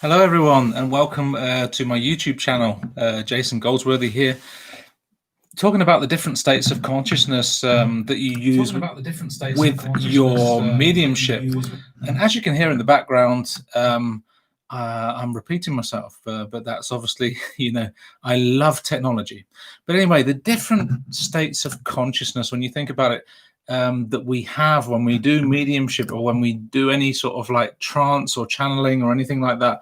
Hello, everyone, and welcome to my YouTube channel. Jason Goldsworthy here, talking about the different states of consciousness that you use with your mediumship. And as you can hear in the background, I'm repeating myself, but that's obviously, I love technology. But anyway, the different states of consciousness, when you think about it, that we have when we do mediumship or when we do any sort of like trance or channeling or anything like that,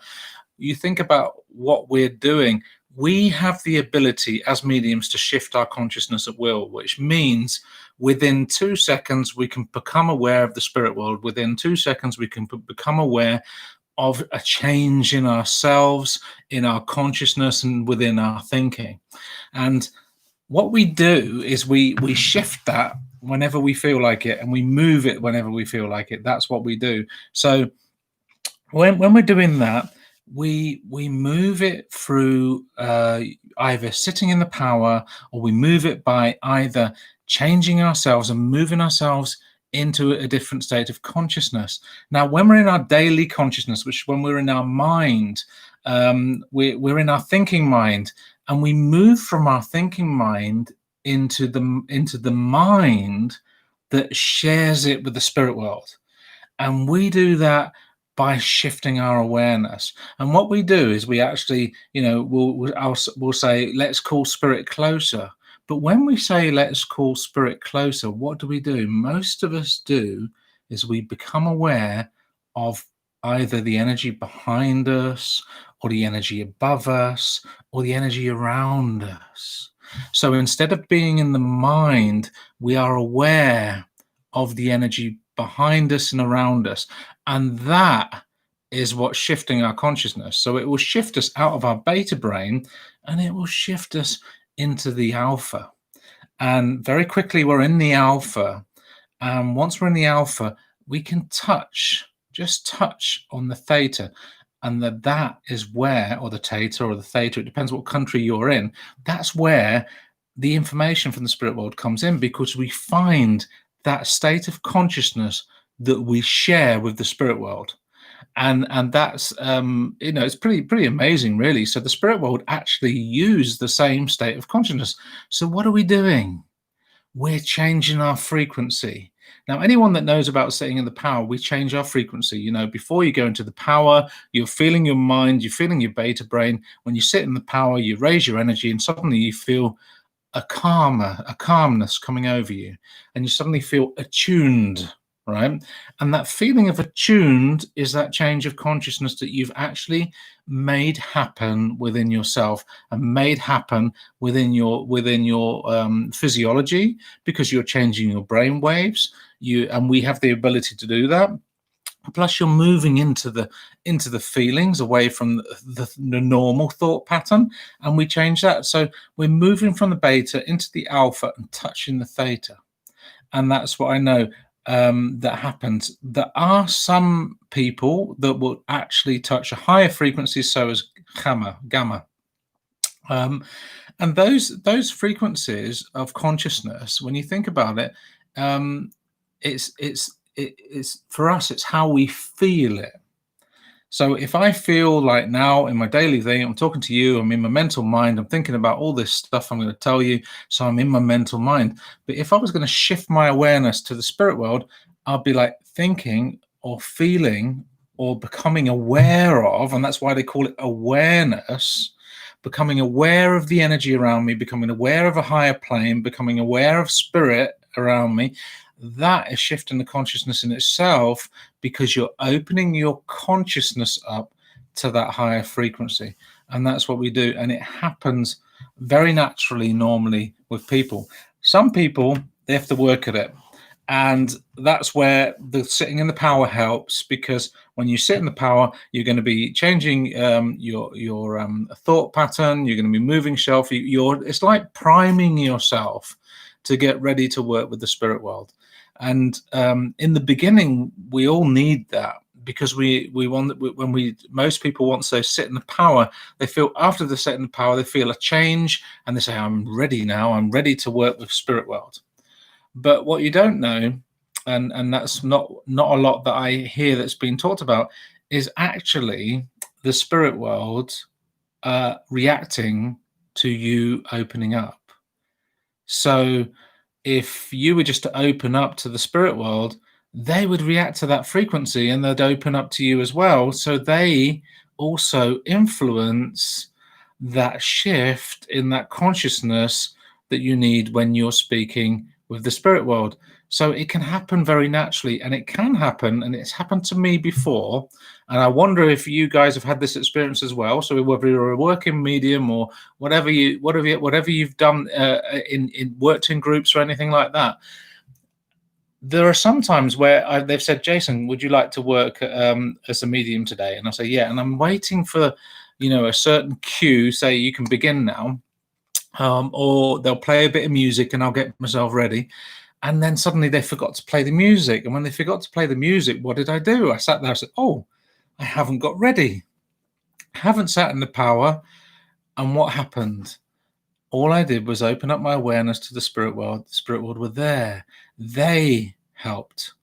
you think about what we're doing. We have the ability as mediums to shift our consciousness at will, which means within 2 seconds we can become aware of the spirit world. Within 2 seconds we can become aware of a change in ourselves, in our consciousness, and within our thinking. And what we do is we shift that whenever we feel like it, and we move it whenever we feel like it. That's what we do. So when we're doing that, we move it through either sitting in the power, or we move it by either changing ourselves and moving ourselves into a different state of consciousness. Now, when we're in our daily consciousness, which when we're in our mind, we're in our thinking mind, and we move from our thinking mind into the mind that shares it with the spirit world. And we do that by shifting our awareness. And what we do is we actually, we'll say, let's call spirit closer. But when we say let's call spirit closer, what do? Most of us do is we become aware of either the energy behind us, or the energy above us, or the energy around us. So instead of being in the mind, we are aware of the energy behind us and around us. And that is what's shifting our consciousness. So it will shift us out of our beta brain, and it will shift us into the alpha. And very quickly we're in the alpha. And once we're in the alpha, we can just touch on the theta. And that is where, or the theta or the theta, it depends what country you're in, that's where the information from the spirit world comes in, because we find that state of consciousness that we share with the spirit world. And that's it's pretty amazing, really. So the spirit world actually use the same state of consciousness. So what are we doing? We're changing our frequency. Now, anyone that knows about sitting in the power, we change our frequency. Before you go into the power, you're feeling your mind, you're feeling your beta brain. When you sit in the power, you raise your energy, and suddenly you feel a calmness coming over you, and you suddenly feel attuned, right? And that feeling of attuned is that change of consciousness that you've actually made happen within yourself, and made happen within your physiology, because you're changing your brain waves. And we have the ability to do that. Plus, you're moving into the feelings, away from the normal thought pattern, and we change that. So we're moving from the beta into the alpha and touching the theta. And that's what I know that happens. There are some people that will actually touch a higher frequency, so as gamma. And those frequencies of consciousness, when you think about it, it's for us, it's how we feel it. So if I feel like now in my daily thing, I'm talking to you, I'm in my mental mind, I'm thinking about all this stuff I'm going to tell you, so I'm in my mental mind. But if I was going to shift my awareness to the spirit world, I'll be like thinking or feeling or becoming aware of, and that's why they call it awareness, becoming aware of the energy around me, becoming aware of a higher plane, becoming aware of spirit around me. That is shifting the consciousness in itself, because you're opening your consciousness up to that higher frequency. And that's what we do. And it happens very naturally, normally, with people. Some people, they have to work at it. And that's where the sitting in the power helps, because when you sit in the power, you're going to be changing your thought pattern. You're going to be moving yourself. It's like priming yourself to get ready to work with the spirit world. And in the beginning, we all need that, because we want, when most people, once they sit in the power, they feel, after they sit in the power, they feel a change, and they say, I'm ready now. I'm ready to work with spirit world. But what you don't know, and that's not a lot that I hear that's been talked about, is actually the spirit world reacting to you opening up. So if you were just to open up to the spirit world, they would react to that frequency and they'd open up to you as well. So they also influence that shift in that consciousness that you need when you're speaking with the spirit world. So it can happen very naturally, and it can happen, and it's happened to me before. And I wonder if you guys have had this experience as well. So whether you're a working medium or whatever you've done in worked in groups or anything like that, there are some times where they've said, Jason, would you like to work as a medium today? And I say, yeah. And I'm waiting for, a certain cue, say you can begin now, or they'll play a bit of music and I'll get myself ready. And then suddenly they forgot to play the music. And when they forgot to play the music, what did I do? I sat there, I said, oh, I haven't got ready. I haven't sat in the power. And what happened? All I did was open up my awareness to the spirit world. The spirit world were there. They helped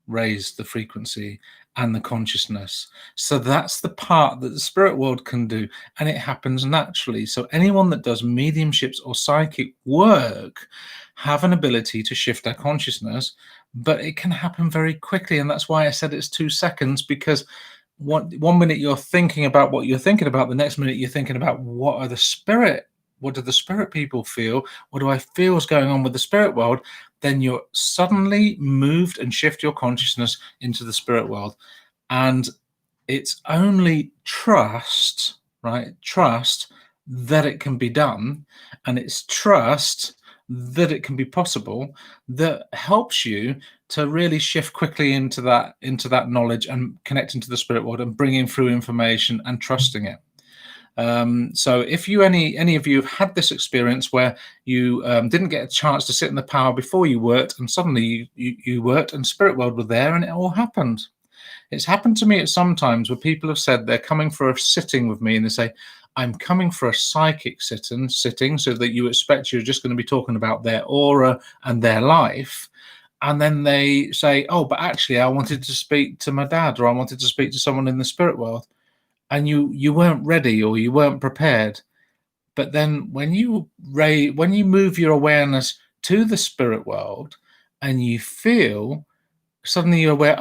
raise the frequency and the consciousness. So that's the part that the spirit world can do, and it happens naturally. So anyone that does mediumships or psychic work have an ability to shift their consciousness, but it can happen very quickly. And that's why I said it's 2 seconds, because one minute you're thinking about what you're thinking about, the next minute you're thinking about what do the spirit people feel? What do I feel is going on with the spirit world? Then you're suddenly moved and shift your consciousness into the spirit world. And it's only trust, right? Trust that it can be done. And it's trust that it can be possible that helps you to really shift quickly into that knowledge and connecting to the spirit world and bringing through information and trusting it. So if any of you have had this experience where you didn't get a chance to sit in the power before you worked, and suddenly you worked and spirit world were there and it all happened. It's happened to me at some times where people have said they're coming for a sitting with me and they say, I'm coming for a psychic sitting, so that you expect you're just going to be talking about their aura and their life. And then they say, oh, but actually I wanted to speak to my dad, or I wanted to speak to someone in the spirit world. And you weren't ready, or you weren't prepared. But then when you move your awareness to the spirit world and you feel, suddenly you're aware,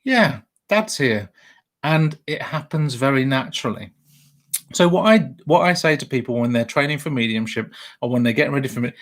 yeah, that's here. And it happens very naturally. So what I say to people when they're training for mediumship, or when they're getting ready for it,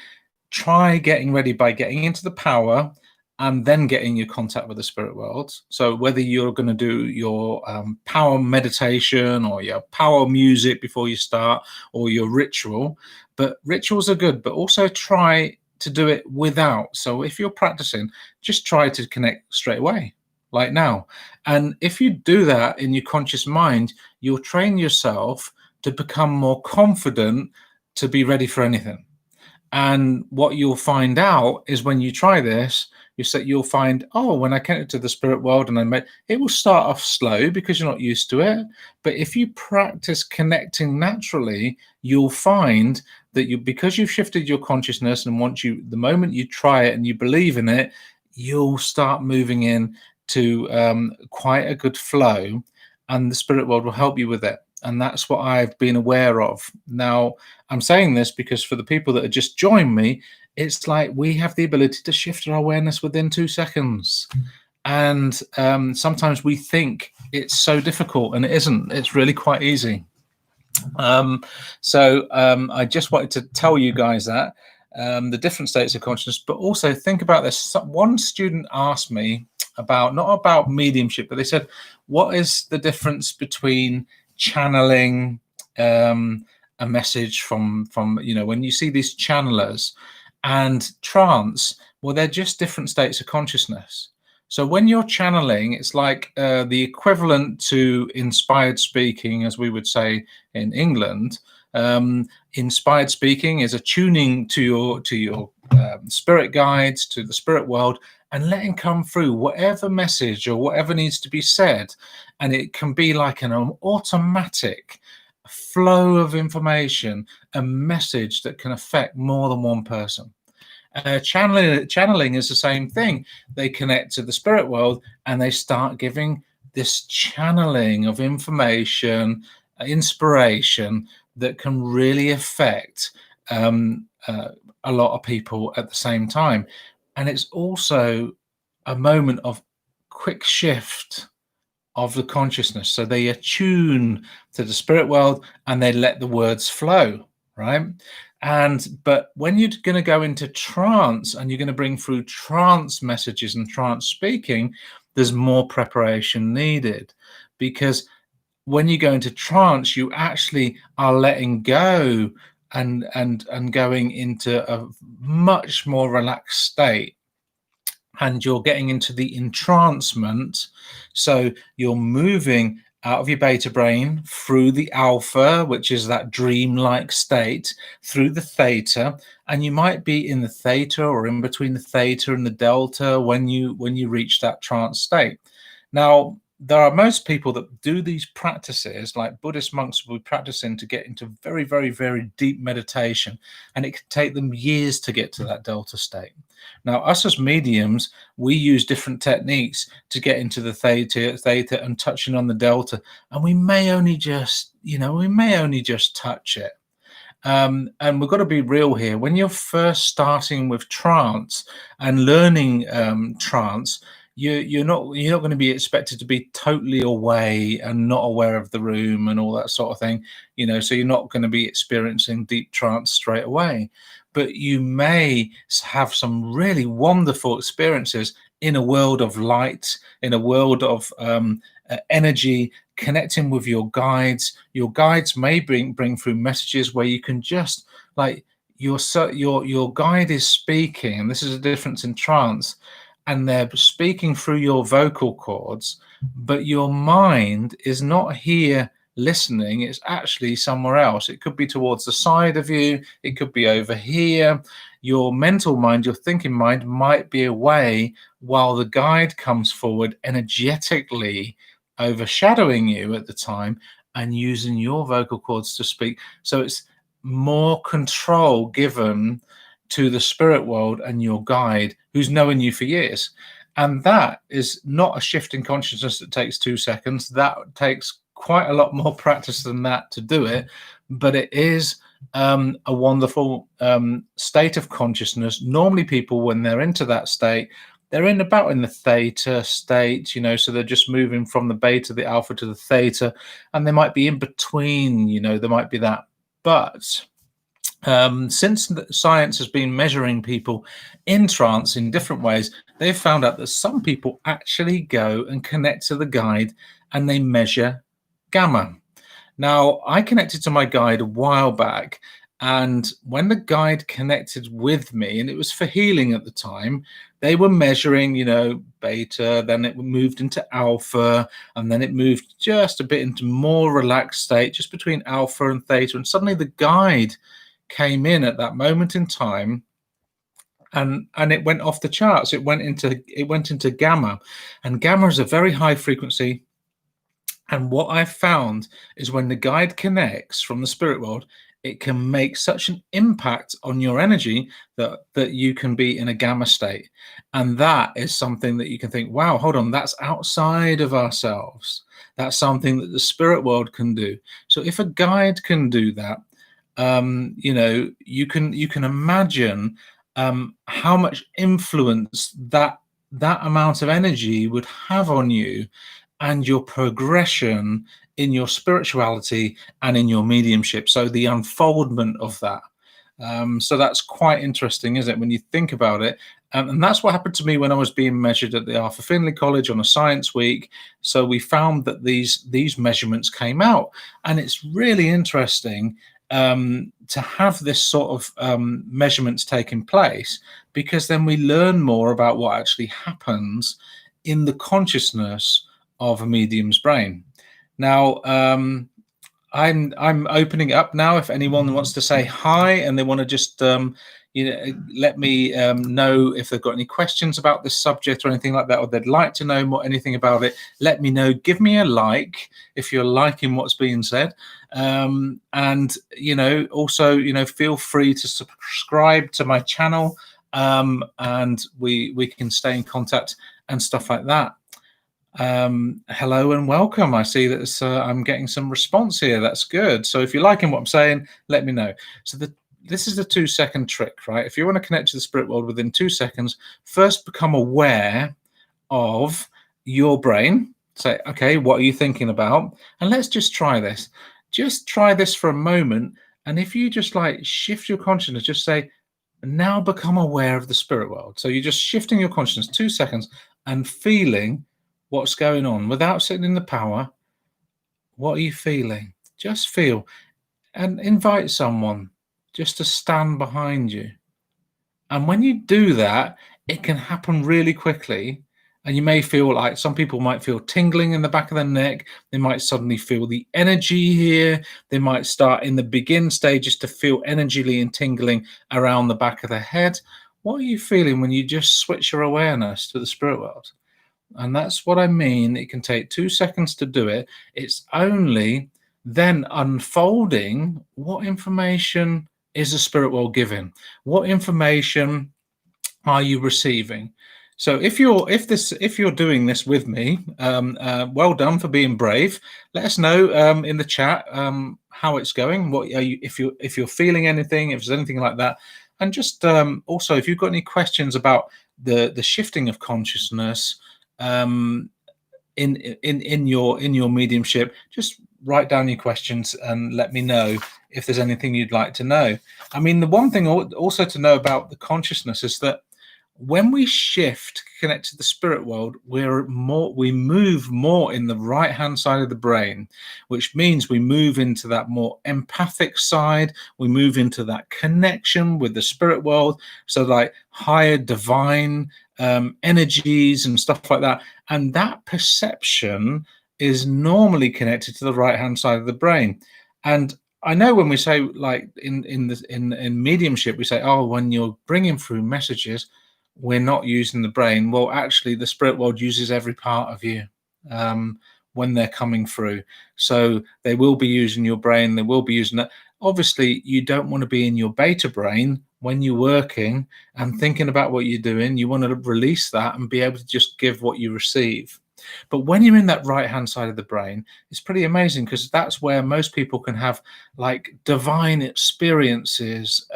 try getting ready by getting into the power and then getting your contact with the spirit world. So whether you're going to do your power meditation or your power music before you start, or your ritual, but rituals are good, but also try to do it without. So if you're practicing, just try to connect straight away, like now. And if you do that in your conscious mind, you'll train yourself to become more confident to be ready for anything. And what you'll find out is when you try this, you'll find, oh, when I connect to the spirit world and it will start off slow because you're not used to it. But if you practice connecting naturally, you'll find that because you've shifted your consciousness, and the moment you try it and you believe in it, you'll start moving in to quite a good flow, and the spirit world will help you with it. And that's what I've been aware of. Now, I'm saying this because for the people that have just joined me, it's like we have the ability to shift our awareness within 2 seconds. And sometimes we think it's so difficult, and it isn't. It's really quite easy. So I just wanted to tell you guys that the different states of consciousness, but also think about this. One student asked me not about mediumship, but they said, what is the difference between channeling a message from when you see these channelers and trance? Well, they're just different states of consciousness. So when you're channeling, it's like the equivalent to inspired speaking, as we would say in England. Inspired speaking is a tuning to your spirit guides, to the spirit world, and letting come through whatever message or whatever needs to be said. And it can be like an automatic flow of information, a message that can affect more than one person. Channeling is the same thing. They connect to the spirit world and they start giving this channeling of information, inspiration that can really affect a lot of people at the same time. And it's also a moment of quick shift of the consciousness. So they attune to the spirit world and they let the words flow, right? But when you're going to go into trance and you're going to bring through trance messages and trance speaking, there's more preparation needed, because when you go into trance, you actually are letting go and going into a much more relaxed state, and you're getting into the entrancement. So you're moving out of your beta brain through the alpha, which is that dreamlike state, through the theta, and you might be in the theta or in between the theta and the delta when you reach that trance state. Now, there are most people that do these practices, like Buddhist monks will be practicing to get into very, very, very deep meditation, and it can take them years to get to that delta state. Now, us as mediums, we use different techniques to get into the theta and touching on the delta, and we may only just touch it. And we've got to be real here. When you're first starting with trance and learning trance, you're not going to be expected to be totally away and not aware of the room and all that sort of thing. So you're not going to be experiencing deep trance straight away, but you may have some really wonderful experiences in a world of light, in a world of energy, connecting with your guides. Your guides may bring through messages where you can just, like, your guide is speaking, and this is a difference in trance, and they're speaking through your vocal cords, but your mind is not here listening. It's actually somewhere else. It could be towards the side of you, it could be over here. Your mental mind, your thinking mind, might be away while the guide comes forward energetically, overshadowing you at the time and using your vocal cords to speak. So it's more control given to the spirit world and your guide, who's known you for years. And that is not a shift in consciousness that takes 2 seconds. That takes quite a lot more practice than that to do it, but it is a wonderful state of consciousness. Normally people, when they're into that state, they're in the theta state, so they're just moving from the beta, the alpha, to the theta, and they might be in between, there might be that. But since science has been measuring people in trance in different ways, they've found out that some people actually go and connect to the guide and they measure gamma. Now, I connected to my guide a while back, and when the guide connected with me, and it was for healing at the time, they were measuring, beta, then it moved into alpha, and then it moved just a bit into more relaxed state, just between alpha and theta, and suddenly the guide came in at that moment in time, and it went off the charts. It went into gamma, and gamma is a very high frequency. And what I've found is when the guide connects from the spirit world, it can make such an impact on your energy that you can be in a gamma state. And that is something that you can think, wow, hold on, that's outside of ourselves. That's something that the spirit world can do. So if a guide can do that, you can imagine how much influence that amount of energy would have on you and your progression in your spirituality and in your mediumship. So the unfoldment of that. So that's quite interesting, isn't it, when you think about it? And that's what happened to me when I was being measured at the Arthur Findlay College on a science week. So we found that these measurements came out, and it's really interesting to have this sort of measurements taking place, because then we learn more about what actually happens in the consciousness of a medium's brain. Now, I'm opening up now. If anyone wants to say hi and they want to just let me know if they've got any questions about this subject or anything like that, or they'd like to know more anything about it, let me know. Give me a like if you're liking what's being said, and also feel free to subscribe to my channel, and we can stay in contact and stuff like that. Hello and welcome. I see that I'm getting some response here. That's good. So if you're liking what I'm saying, let me know. So this is the 2-second trick, right? If you want to connect to the spirit world within 2 seconds, first become aware of your brain. Say, okay, what are you thinking about? And let's just try this. Just try this for a moment. And if you just like shift your consciousness, just say, now become aware of the spirit world. So you're just shifting your consciousness 2 seconds and feeling what's going on without sitting in the power. What are you feeling? Just feel and invite someone just to stand behind you. And when you do that, it can happen really quickly. And you may feel like some people might feel tingling in the back of their neck. They might suddenly feel the energy here. They might start in the begin stages to feel energy and tingling around the back of their head. What are you feeling when you just switch your awareness to the spirit world? And that's what I mean. It can take 2 seconds to do it. It's only then unfolding what information is the spirit world giving? What information are you receiving? So if you're doing this with me, well done for being brave. Let us know in the chat how it's going. What are you, if you're feeling anything, if there's anything like that, and just also if you've got any questions about the shifting of consciousness in your mediumship, just write down your questions and let me know if there's anything you'd like to know. I mean, the one thing also to know about the consciousness is that when we shift, connect to the spirit world, we move more in the right hand side of the brain, which means we move into that more empathic side. We move into that connection with the spirit world, so like higher divine energies and stuff like that. And that perception is normally connected to the right hand side of the brain. And I know when we say, like in mediumship, we say, oh, when you're bringing through messages, we're not using the brain. Well, actually, the spirit world uses every part of you when they're coming through. So they will be using your brain. They will be using that. Obviously, you don't want to be in your beta brain when you're working and thinking about what you're doing. You want to release that and be able to just give what you receive. But when you're in that right hand side of the brain, it's pretty amazing, because that's where most people can have like divine experiences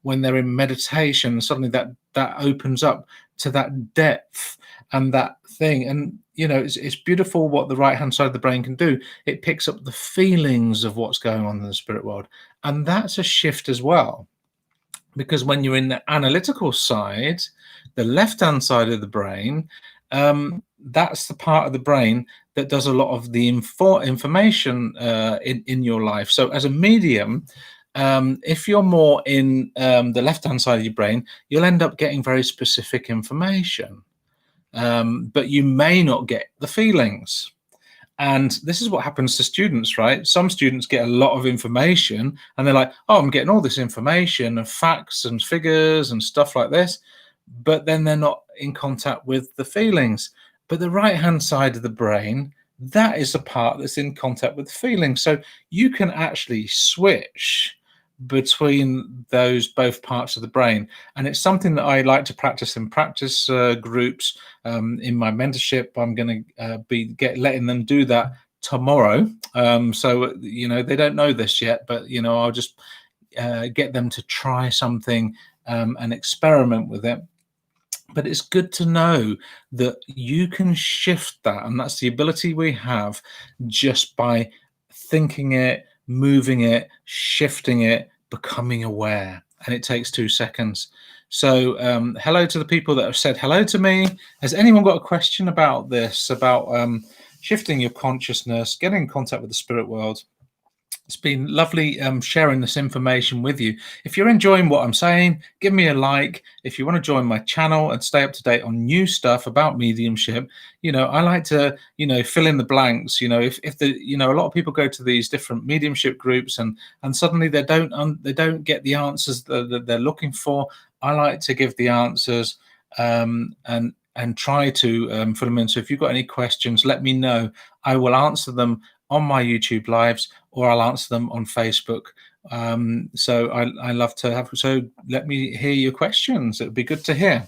when they're in meditation. Suddenly that opens up to that depth and that thing. And you know, it's beautiful what the right hand side of the brain can do. It picks up the feelings of what's going on in the spirit world, and that's a shift as well. Because when you're in the analytical side, the left-hand side of the brain, that's the part of the brain that does a lot of the information in your life. So as a medium, if you're more in the left-hand side of your brain, you'll end up getting very specific information, but you may not get the feelings. And this is what happens to students, right? Some students get a lot of information and they're like, oh, I'm getting all this information and facts and figures and stuff like this, but then they're not in contact with the feelings. But the right-hand side of the brain, that is the part that's in contact with feelings. So you can actually switch between those both parts of the brain. And it's something that I like to practice in practice groups. In my mentorship, I'm going to be letting them do that tomorrow. So, you know, they don't know this yet, but, you know, I'll just get them to try something and experiment with it. But it's good to know that you can shift that, and that's the ability we have just by thinking it, moving it, shifting it, becoming aware. And it takes 2 seconds. So hello to the people that have said hello to me. Has anyone got a question about this, about shifting your consciousness, getting in contact with the spirit world? It's been lovely sharing this information with you. If you're enjoying what I'm saying, give me a like. If you want to join my channel and stay up to date on new stuff about mediumship, you know, I like to, you know, fill in the blanks. You know, if the, you know, a lot of people go to these different mediumship groups and suddenly they don't get the answers that they're looking for. I like to give the answers and try to fill them in. So if you've got any questions, let me know. I will answer them on my YouTube lives, or I'll answer them on Facebook. So I love to have, so let me hear your questions. It would be good to hear.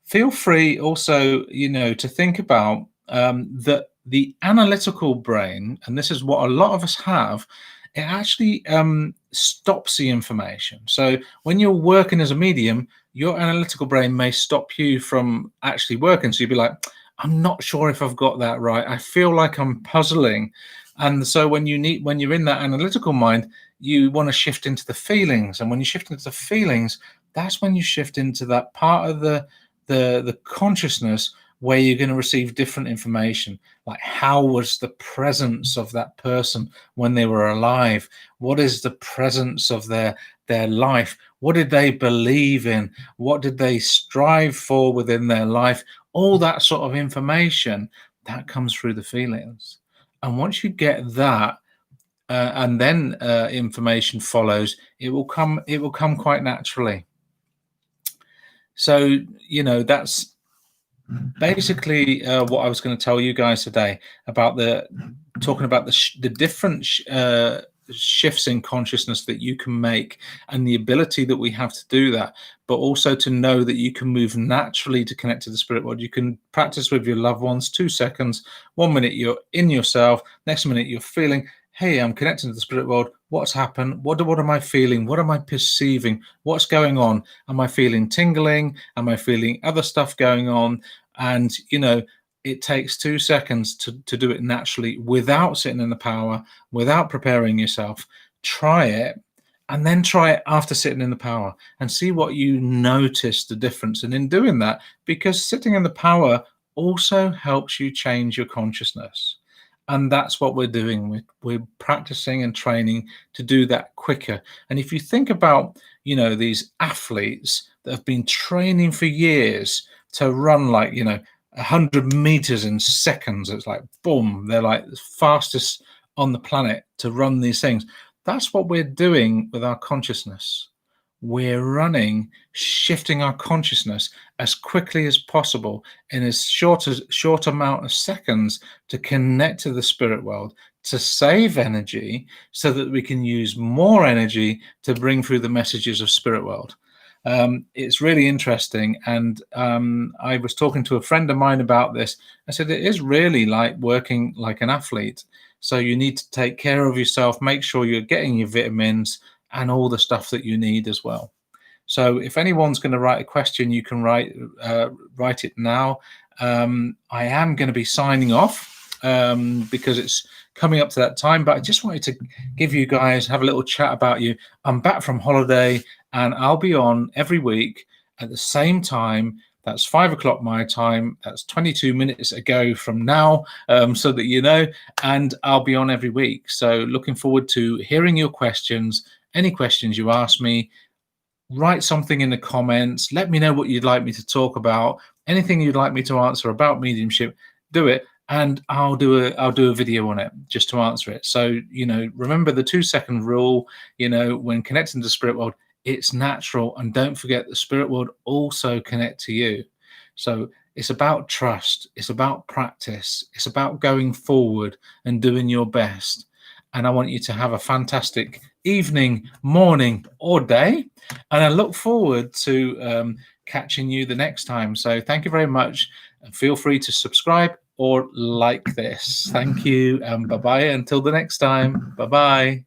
feel free also, to think about that the analytical brain, and this is what a lot of us have, it actually stops the information. So when you're working as a medium, your analytical brain may stop you from actually working. So you'd be like, I'm not sure if I've got that right. I feel like I'm puzzling. And so when you're in that analytical mind, you want to shift into the feelings. And when you shift into the feelings, that's when you shift into that part of the consciousness where you're going to receive different information, like how was the presence of that person when they were alive, what is the presence of their life, what did they believe in, what did they strive for within their life, all that sort of information that comes through the feelings. And once you get that, and then information follows, it will come quite naturally. So that's basically what I was going to tell you guys today about talking about the different shifts in consciousness that you can make, and the ability that we have to do that, but also to know that you can move naturally to connect to the spirit world. You can practice with your loved ones, 2 seconds, 1 minute you're in yourself, next minute you're feeling, hey, I'm connecting to the spirit world. What's happened? What am I feeling? What am I perceiving? What's going on? Am I feeling tingling? Am I feeling other stuff going on? And it takes 2 seconds to do it naturally, without sitting in the power, without preparing yourself. Try it, and then try it after sitting in the power, and see what you notice the difference. And in doing that, because sitting in the power also helps you change your consciousness. And that's what we're doing. We're practicing and training to do that quicker. And if you think about, these athletes that have been training for years to run like, 100 meters in seconds, it's like, boom, they're like the fastest on the planet to run these things. That's what we're doing with our consciousness. We're running, shifting our consciousness as quickly as possible in as short amount of seconds to connect to the spirit world, to save energy so that we can use more energy to bring through the messages of spirit world. It's really interesting. And I was talking to a friend of mine about this. I said, it is really like working like an athlete. So you need to take care of yourself, make sure you're getting your vitamins and all the stuff that you need as well. So if anyone's going to write a question, you can write it now. I am going to be signing off because it's coming up to that time, but I just wanted to give you guys, have a little chat about you. I'm back from holiday, and I'll be on every week at the same time. That's 5 o'clock my time. That's 22 minutes ago from now, so that you know. And I'll be on every week. So looking forward to hearing your questions. Any questions you ask me, write something in the comments. Let me know what you'd like me to talk about. Anything you'd like me to answer about mediumship, do it. And I'll do a video on it just to answer it. So, remember the 2-second rule, when connecting to the spirit world, it's natural. And don't forget the spirit world also connect to you. So it's about trust. It's about practice. It's about going forward and doing your best. And I want you to have a fantastic evening, morning, or day. And I look forward to catching you the next time. So thank you very much. And feel free to subscribe or like this. Thank you. And bye-bye until the next time. Bye-bye.